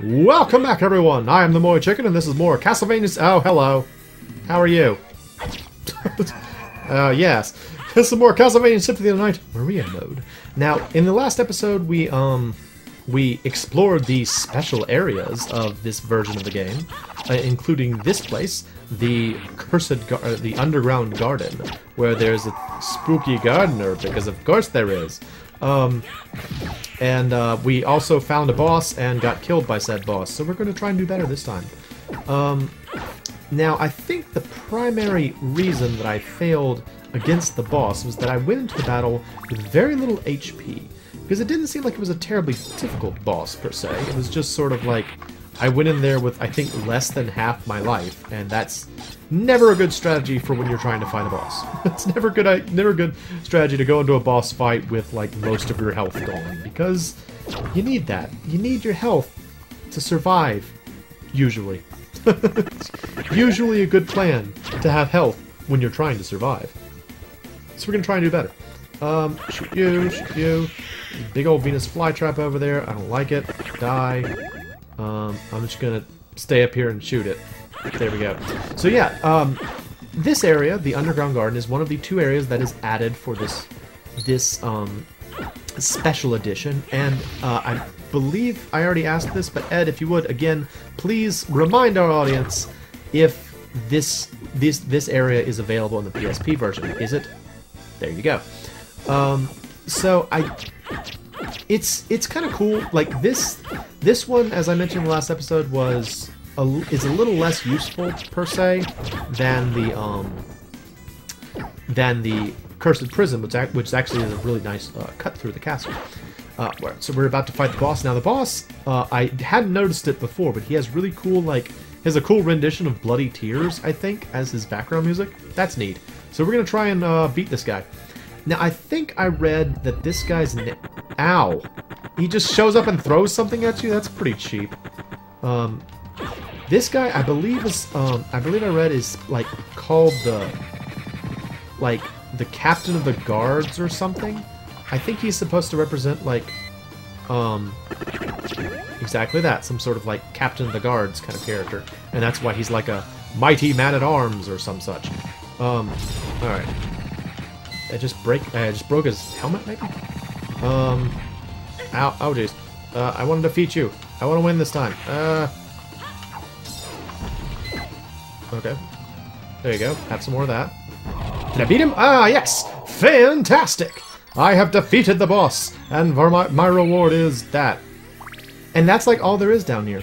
Welcome back, everyone! I am the MoeChicken, and this is more Castlevania... Oh, hello. How are you? Yes. This is more Castlevania Symphony of the Night Maria mode. Now, in the last episode, we explored the special areas of this version of the game, including this place, the the underground garden, where there's a spooky gardener, because of course there is. We also found a boss and got killed by said boss, so we're going to try and do better this time. Now, I think the primary reason that I failed against the boss was that I went into the battle with very little HP, because it didn't seem like it was a terribly difficult boss, per se. It was just sort of like, I went in there with, I think, less than half my life, and that's never a good strategy for when you're trying to fight a boss. It's never a good strategy to go into a boss fight with, like, most of your health gone, because you need that. You need your health to survive, usually. It's usually a good plan to have health when you're trying to survive. So we're gonna try and do better. Shoot you, shoot you. Big old Venus flytrap over there. I don't like it. Die. I'm just gonna stay up here and shoot it. There we go. So yeah, this area, the underground garden, is one of the two areas that is added for this special edition. And I believe I already asked this, but Ed, if you would again, please remind our audience if this area is available in the PSP version. Is it? There you go. It's kind of cool. Like this one, as I mentioned in the last episode, is a little less useful per se than the Cursed Prison, which actually is a really nice cut through the castle. So we're about to fight the boss now. The boss, I hadn't noticed it before, but he has really cool, he has a cool rendition of Bloody Tears, I think, as his background music. That's neat. So we're gonna try and beat this guy. Now, I think I read that this guy's ow! He just shows up and throws something at you? That's pretty cheap. This guy, I believe I read is, called the Captain of the Guards or something. I think he's supposed to represent, exactly that. Some sort of, Captain of the Guards kind of character. And that's why he's like a mighty man-at-arms or some such. Alright. I just broke his helmet, maybe? Ow, oh jeez. I want to defeat you. I want to win this time. Okay. There you go. Have some more of that. Did I beat him? Ah, yes! Fantastic! I have defeated the boss, and for my reward is that. And that's all there is down here.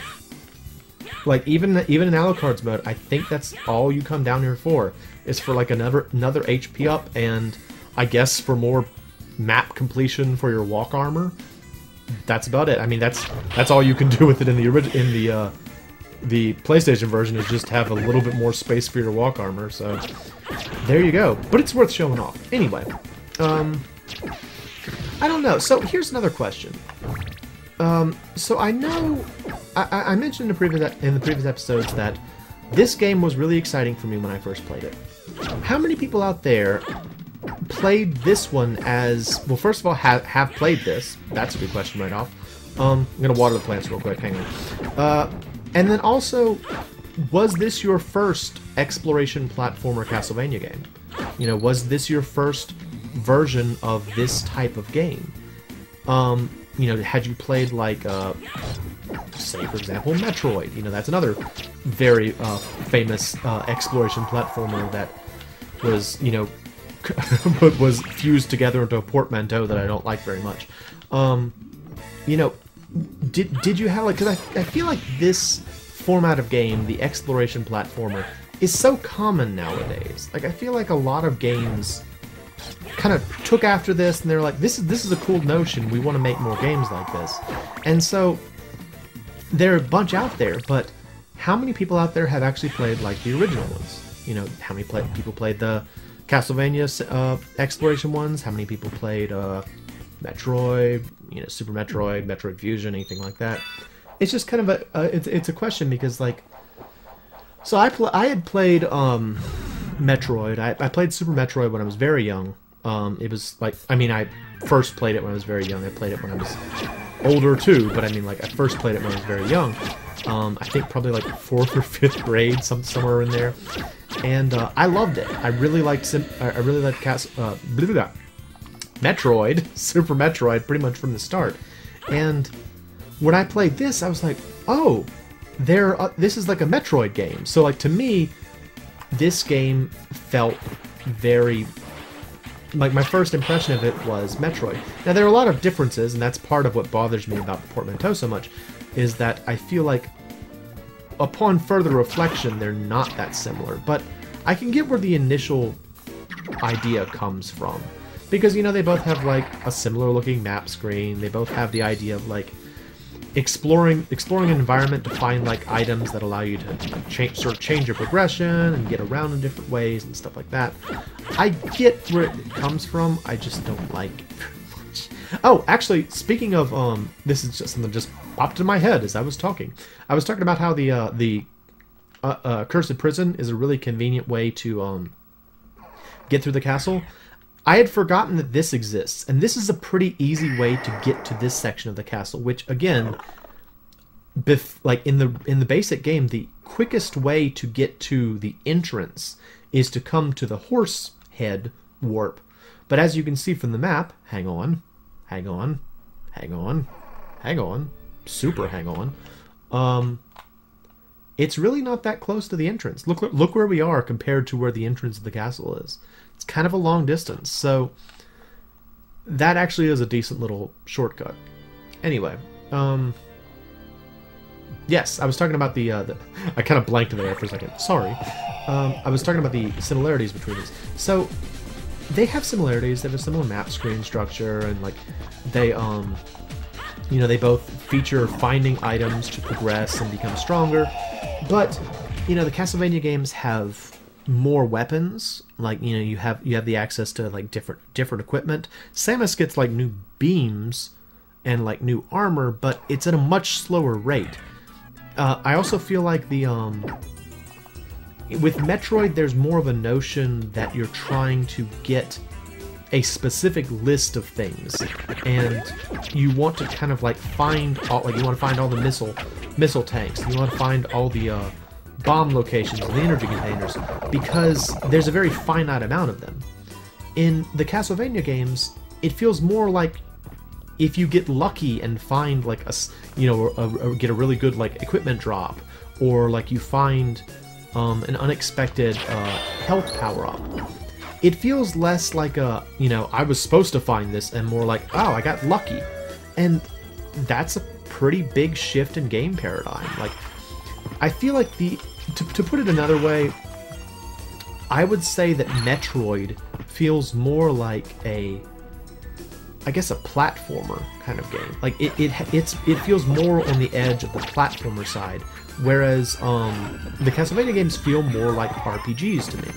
Even in Alucard's mode, I think that's all you come down here for. Is for another HP up, and I guess for more map completion for your walk armor. That's about it. I mean, that's all you can do with it in the PlayStation version, is just have a little bit more space for your walk armor. So there you go. But it's worth showing off. Anyway, I don't know. So here's another question. So I know I mentioned in the previous episodes that this game was really exciting for me when I first played it. How many people out there played this one as... Well, first of all, have played this? That's a good question right off. I'm going to water the plants real quick. Hang on. And then also, was this your first exploration platformer Castlevania game? You know, was this your first version of this type of game? You know, had you played say, for example, Metroid? You know, that's another very famous exploration platformer that was, you know, was fused together into a portmanteau that I don't like very much. You know, did you have because I feel like this format of game, the exploration platformer, is so common nowadays. I feel like a lot of games kind of took after this, and they're like, this is a cool notion, we want to make more games like this. And so there are a bunch out there, but how many people out there have actually played the original ones? You know, how many people played the Castlevania exploration ones? How many people played Metroid, you know, Super Metroid, Metroid Fusion, anything like that? It's just kind of it's a question, because so I had played Metroid. I played Super Metroid when I was very young. It was I first played it when I was very young. I played it when I was older too, but I mean, like, I first played it when I was very young. I think probably like 4th or 5th grade, somewhere in there. And I loved it. I really liked Metroid, Super Metroid, pretty much from the start. And when I played this, I was like, oh, this is like a Metroid game. So, like, to me, this game felt very... Like, my first impression of it was Metroid. Now, there are a lot of differences, and that's part of what bothers me about the Portmanteau so much, is that I feel like, upon further reflection, they're not that similar. But I can get where the initial idea comes from. Because, you know, they both have, like, a similar-looking map screen. They both have the idea of, like, exploring an environment to find, like, items that allow you to, like, change your progression and get around in different ways and stuff like that. I get where it comes from, I just don't like it very much. Oh, actually, speaking of, this is just something that just popped in my head as I was talking. I was talking about how the Cursed Prison is a really convenient way to, get through the castle. I had forgotten that this exists, and this is a pretty easy way to get to this section of the castle, which, again, like in the basic game, the quickest way to get to the entrance is to come to the horse head warp. But as you can see from the map, hang on, super hang on, it's really not that close to the entrance. Look where we are compared to where the entrance of the castle is. It's kind of a long distance, so that actually is a decent little shortcut. Anyway, yes, I was talking about the I kind of blanked there for a second. Sorry. I was talking about the similarities between these. So they have similarities. They have a similar map screen structure, and like they you know, they both feature finding items to progress and become stronger. But you know, the Castlevania games have more weapons. Like, you know, you have the access to like different equipment. Samus gets like new beams and like new armor, but it's at a much slower rate. I also feel like the with Metroid, there's more of a notion that you're trying to get a specific list of things, and you want to kind of like find all, like, you want to find all the missile tanks, and you want to find all the bomb locations and the energy containers, because there's a very finite amount of them. In the Castlevania games, it feels more like if you get lucky and find like get a really good like equipment drop, or like you find an unexpected health power-up, it feels less like I was supposed to find this, and more like, oh, I got lucky. And that's a pretty big shift in game paradigm. Like, I feel like to put it another way, I would say that Metroid feels more like a platformer kind of game. Like, it feels more on the edge of the platformer side, whereas the Castlevania games feel more like RPGs to me.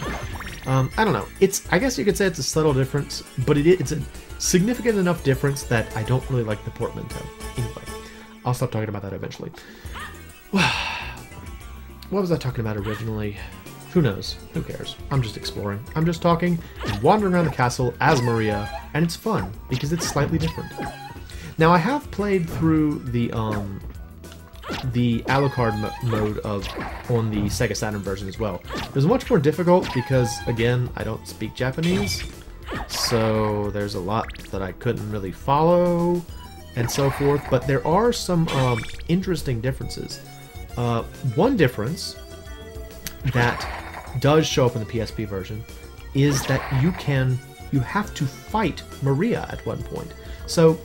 I don't know. I guess you could say it's a subtle difference, but it's a significant enough difference that I don't really like the Portmanteau. Anyway, I'll stop talking about that eventually. What was I talking about originally? Who knows? Who cares? I'm just exploring. I'm just talking and wandering around the castle as Maria, and it's fun because it's slightly different. Now, I have played through the Alucard mode on the Sega Saturn version as well. It was much more difficult because, again, I don't speak Japanese, so there's a lot that I couldn't really follow and so forth, but there are some interesting differences. One difference that does show up in the PSP version is that you have to fight Maria at one point. So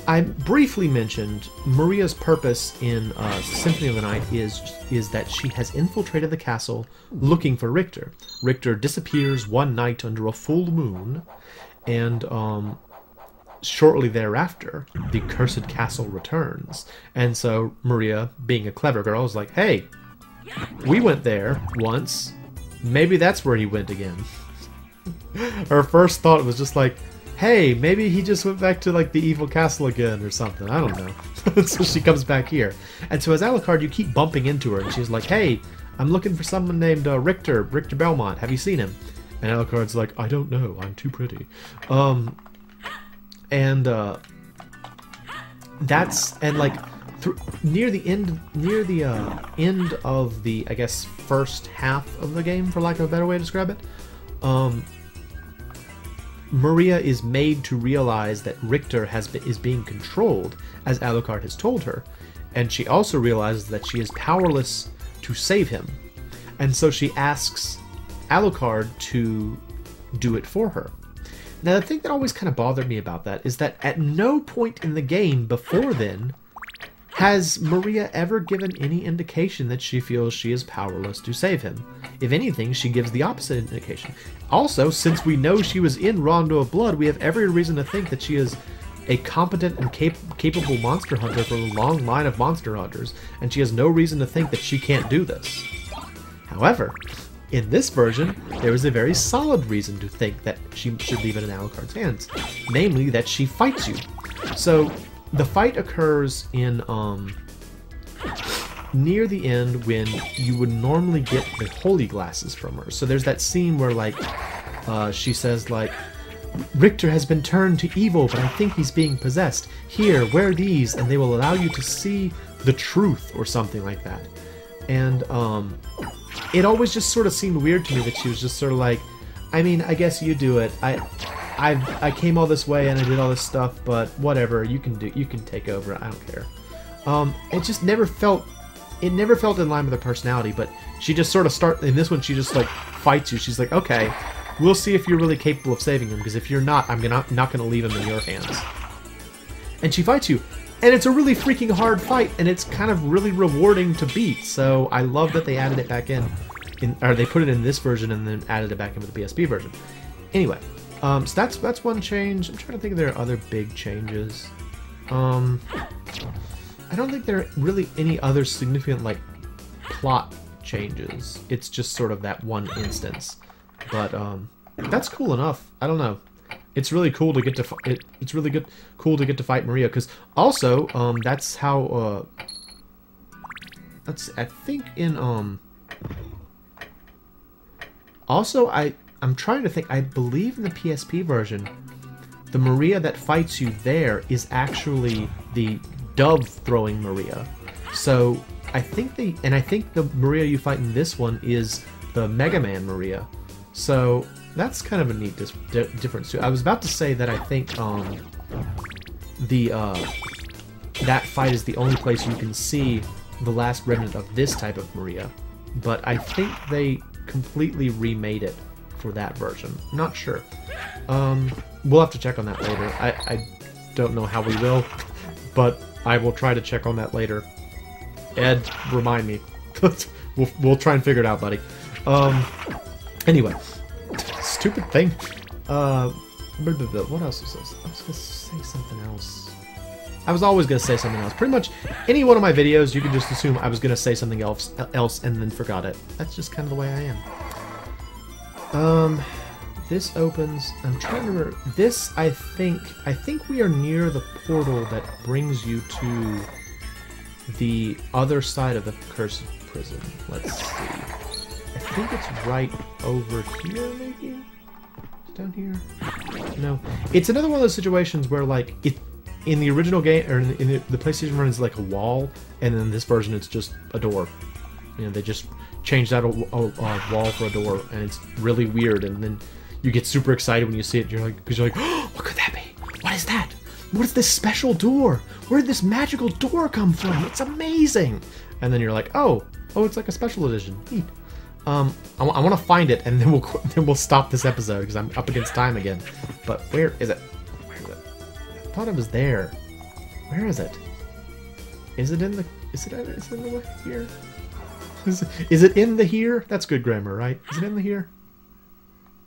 I briefly mentioned Maria's purpose in Symphony of the Night is that she has infiltrated the castle looking for Richter. Richter disappears one night under a full moon, and shortly thereafter, the cursed castle returns. And so Maria, being a clever girl, is like, hey, we went there once. Maybe that's where he went again. Her first thought was just like, hey, maybe he just went back to like the evil castle again or something. I don't know. So she comes back here. And so as Alucard, you keep bumping into her, and she's like, hey, I'm looking for someone named Richter Belmont. Have you seen him? And Alucard's like, I don't know. I'm too pretty. And that's and like near the end of the I guess first half of the game, for lack of a better way to describe it, Maria is made to realize that Richter is being controlled, as Alucard has told her, and she also realizes that she is powerless to save him, and so she asks Alucard to do it for her. Now, the thing that always kind of bothered me about that is that at no point in the game before then has Maria ever given any indication that she feels she is powerless to save him. If anything, she gives the opposite indication. Also, since we know she was in Rondo of Blood, we have every reason to think that she is a competent and capable monster hunter from a long line of monster hunters, and she has no reason to think that she can't do this. However, in this version, there is a very solid reason to think that she should leave it in Alucard's hands, namely that she fights you. So, the fight occurs in, near the end when you would normally get the holy glasses from her. So there's that scene where, like, she says, like, Richter has been turned to evil, but I think he's being possessed. Here, wear these, and they will allow you to see the truth, or something like that. And, it always just sort of seemed weird to me that she was just sort of like, I mean, I guess you do it. I came all this way and I did all this stuff, but whatever, you can take over. I don't care. It just never felt in line with her personality. But she just sort of in this one. She just like fights you. She's like, okay, we'll see if you're really capable of saving him. Because if you're not, I'm not gonna leave him in your hands. And she fights you, and it's a really freaking hard fight, and it's kind of really rewarding to beat. So I love that they added it back in, or they put it in this version and then added it back into the PSP version. Anyway. So that's one change. I'm trying to think if there are other big changes. I don't think there are really any other significant, like, plot changes. It's just sort of that one instance. But, that's cool enough. I don't know. It's really cool to get to it's really cool to get to fight Maria, because also, that's how, I think in, also, I'm trying to think. I believe in the PSP version, the Maria that fights you there is actually the dove-throwing Maria. So I think the Maria you fight in this one is the Mega Man Maria. So that's kind of a neat difference too. I was about to say that I think that fight is the only place you can see the last remnant of this type of Maria, but I think they completely remade it for that version. Not sure. We'll have to check on that later. I don't know how we will, but I will try to check on that later. Ed, remind me. we'll try and figure it out, buddy. Anyway, stupid thing. What else was this? I was gonna say something else. I was always gonna say something else. Pretty much any one of my videos, you can just assume I was gonna say something else and then forgot it. That's just kind of the way I am. This opens. I'm trying to remember. This, I think we are near the portal that brings you to the other side of the cursed prison. Let's see. I think it's right over here, maybe? Down here? No. It's another one of those situations where, like, in the original game, or in the PlayStation version, it's like a wall, and in this version, it's just a door. You know, they just changed out a wall for a door, and it's really weird, and then you get super excited when you see it, because you're like, oh, what could that be? What is that? What is this special door? Where did this magical door come from? It's amazing! And then you're like, oh, it's like a special edition. Neat. I want to find it, and then we'll stop this episode, because I'm up against time again. But where is it? Where is it? I thought it was there. Where is it? Is it in the way here? Is it in the here? That's good grammar, right? Is it in the here?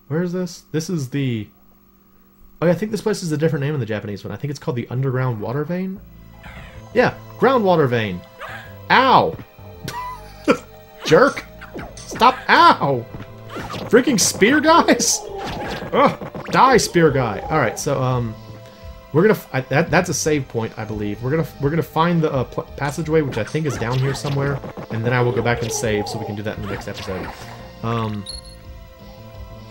Where is this? This is the... Oh, yeah, I think this place is a different name in the Japanese one. I think it's called the Underground Water Vein. Yeah, Groundwater Vein. Ow! Jerk! Stop! Ow! Freaking spear guys! Ugh! Die, spear guy! Alright, so, we're gonna... that's a save point, I believe. We're gonna find the passageway, which I think is down here somewhere, and then I will go back and save, so we can do that in the next episode.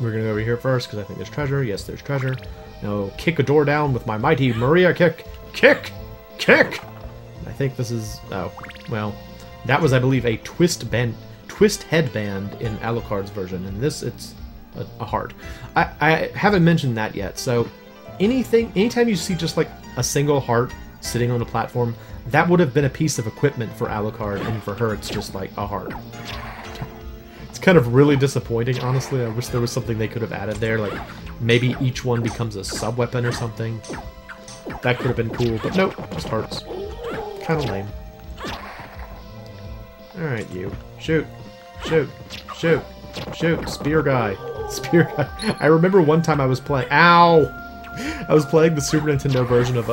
We're gonna go over here first, because I think there's treasure. Yes, there's treasure. Now, kick a door down with my mighty Maria kick. Kick! Kick! I think this is... Oh, well, that was, I believe, a twist headband in Alucard's version. In this, it's a heart. I haven't mentioned that yet, so anytime you see just like a single heart sitting on a platform, that would have been a piece of equipment for Alucard, and for her it's just like a heart. It's kind of really disappointing, honestly. I wish there was something they could have added there, like maybe each one becomes a sub-weapon or something. That could have been cool, but nope, just hearts. Kind of lame. Alright, you. Shoot. Shoot. Shoot. Shoot. Spear guy. Spear guy. I remember one time I was playing... Ow! I was playing the Super Nintendo version of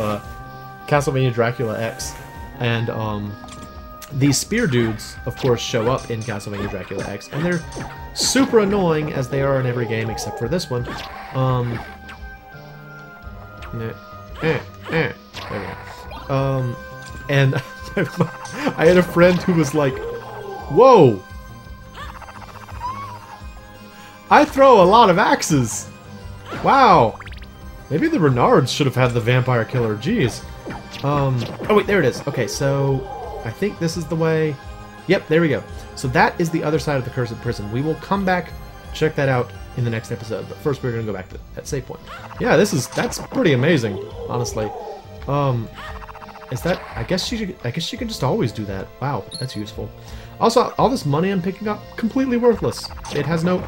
Castlevania Dracula X, and these spear dudes, of course, show up in Castlevania Dracula X, and they're super annoying, as they are in every game except for this one. There we go. And I had a friend who was like, "Whoa! I throw a lot of axes! Wow! Maybe the Renards should have had the vampire killer, jeez." Oh wait, there it is. Okay, so I think this is the way. Yep, there we go. So that is the other side of the Cursed Prison. We will come back, check that out in the next episode. But first, we're gonna go back to that save point. Yeah, that's pretty amazing, honestly. Is that? I guess she can just always do that. Wow, that's useful. Also, all this money I'm picking up, completely worthless. It has no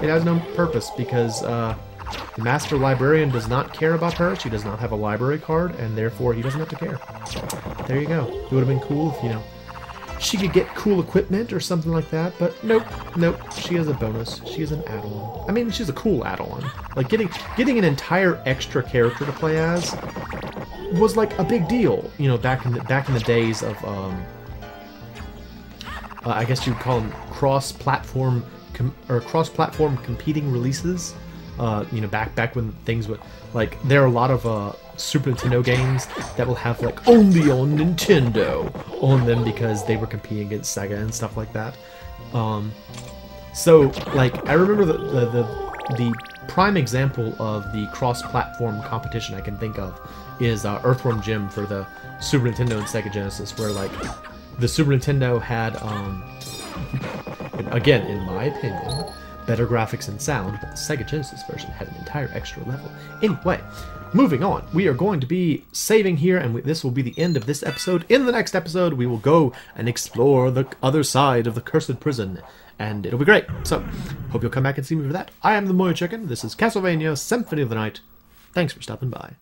purpose because the Master Librarian does not care about her. She does not have a library card, and therefore he doesn't have to care. There you go. It would have been cool if, you know, she could get cool equipment or something like that, but nope, nope. She is a bonus. She is an add-on. I mean, she's a cool add-on. Like getting an entire extra character to play as was like a big deal, you know, back in the days of I guess you'd call them cross-platform competing releases. You know, back when things would, like, there are a lot of Super Nintendo games that will have like only on Nintendo on them because they were competing against Sega and stuff like that. So like I remember the prime example of the cross-platform competition I can think of is Earthworm Jim for the Super Nintendo and Sega Genesis, where like the Super Nintendo had again, in my opinion, better graphics and sound, but the Sega Genesis version had an entire extra level. Anyway, moving on. We are going to be saving here, and this will be the end of this episode. In the next episode, we will go and explore the other side of the Cursed Prison, and it'll be great. So, hope you'll come back and see me for that. I am the MoeChicken. This is Castlevania Symphony of the Night. Thanks for stopping by.